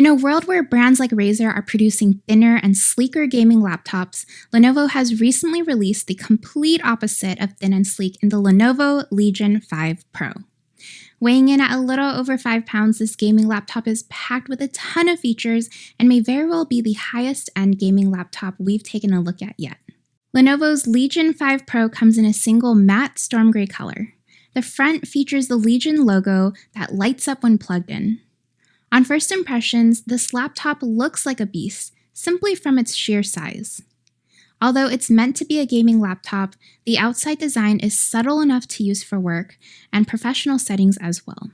In a world where brands like Razer are producing thinner and sleeker gaming laptops, Lenovo has recently released the complete opposite of thin and sleek in the Lenovo Legion 5 Pro. Weighing in at a little over 5 pounds, this gaming laptop is packed with a ton of features and may very well be the highest-end gaming laptop we've taken a look at yet. Lenovo's Legion 5 Pro comes in a single matte storm gray color. The front features the Legion logo that lights up when plugged in. On first impressions, this laptop looks like a beast, simply from its sheer size. Although it's meant to be a gaming laptop, the outside design is subtle enough to use for work and professional settings as well.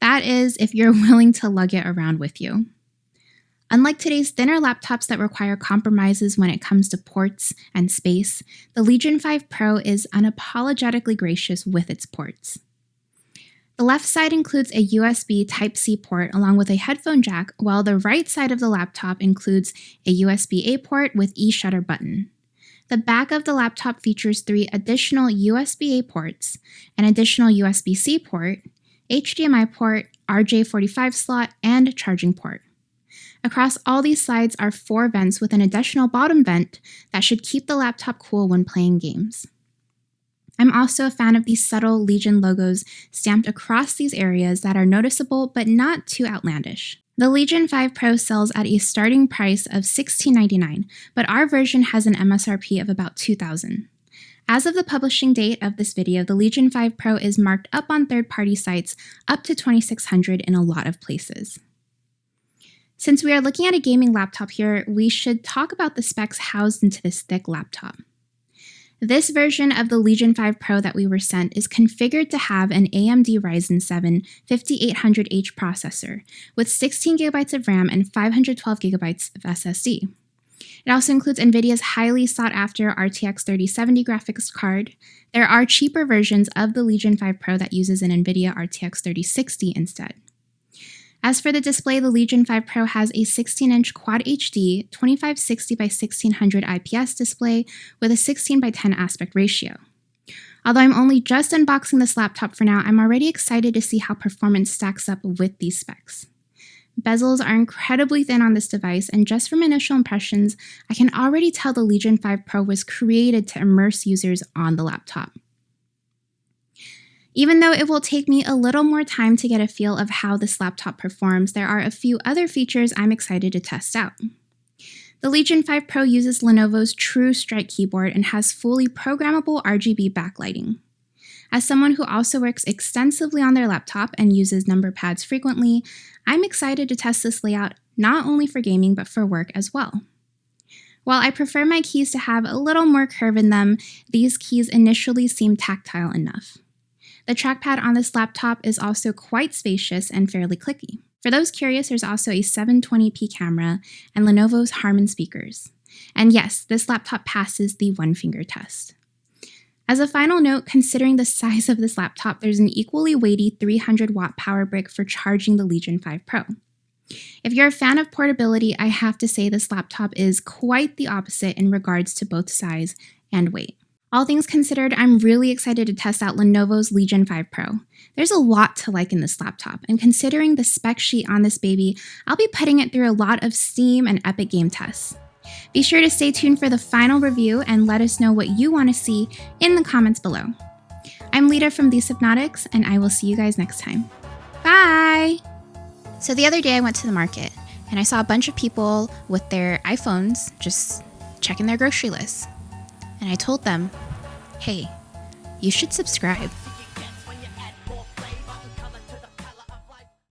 That is, if you're willing to lug it around with you. Unlike today's thinner laptops that require compromises when it comes to ports and space, the Legion 5 Pro is unapologetically gracious with its ports. The left side includes a USB Type-C port along with a headphone jack, while the right side of the laptop includes a USB-A port with e-shutter button. The back of the laptop features 3 additional USB-A ports, an additional USB-C port, HDMI port, RJ45 slot, and charging port. Across all these sides are 4 vents with an additional bottom vent that should keep the laptop cool when playing games. I'm also a fan of the subtle Legion logos stamped across these areas that are noticeable but not too outlandish. The Legion 5 Pro sells at a starting price of $1699, but our version has an MSRP of about $2,000. As of the publishing date of this video, the Legion 5 Pro is marked up on third-party sites up to $2,600 in a lot of places. Since we are looking at a gaming laptop here, we should talk about the specs housed into this thick laptop. This version of the Legion 5 Pro that we were sent is configured to have an AMD Ryzen 7 5800H processor with 16GB of RAM and 512GB of SSD. It also includes NVIDIA's highly sought-after RTX 3070 graphics card. There are cheaper versions of the Legion 5 Pro that uses an NVIDIA RTX 3060 instead. As for the display, the Legion 5 Pro has a 16-inch Quad HD 2560 by 1600 IPS display with a 16 by 10 aspect ratio. Although I'm only just unboxing this laptop for now, I'm already excited to see how performance stacks up with these specs. Bezels are incredibly thin on this device, and just from initial impressions, I can already tell the Legion 5 Pro was created to immerse users on the laptop. Even though it will take me a little more time to get a feel of how this laptop performs, there are a few other features I'm excited to test out. The Legion 5 Pro uses Lenovo's True Strike keyboard and has fully programmable RGB backlighting. As someone who also works extensively on their laptop and uses number pads frequently, I'm excited to test this layout not only for gaming but for work as well. While I prefer my keys to have a little more curve in them, these keys initially seem tactile enough. The trackpad on this laptop is also quite spacious and fairly clicky. For those curious, there's also a 720p camera and Lenovo's Harman speakers. And yes, this laptop passes the one-finger test. As a final note, considering the size of this laptop, there's an equally weighty 300-watt power brick for charging the Legion 5 Pro. If you're a fan of portability, I have to say this laptop is quite the opposite in regards to both size and weight. All things considered, I'm really excited to test out Lenovo's Legion 5 Pro. There's a lot to like in this laptop, and considering the spec sheet on this baby, I'll be putting it through a lot of Steam and Epic game tests. Be sure to stay tuned for the final review and let us know what you want to see in the comments below. I'm Lita from the Sypnotix, and I will see you guys next time. Bye! So the other day I went to the market, and I saw a bunch of people with their iPhones just checking their grocery lists. And I told them, hey, you should subscribe.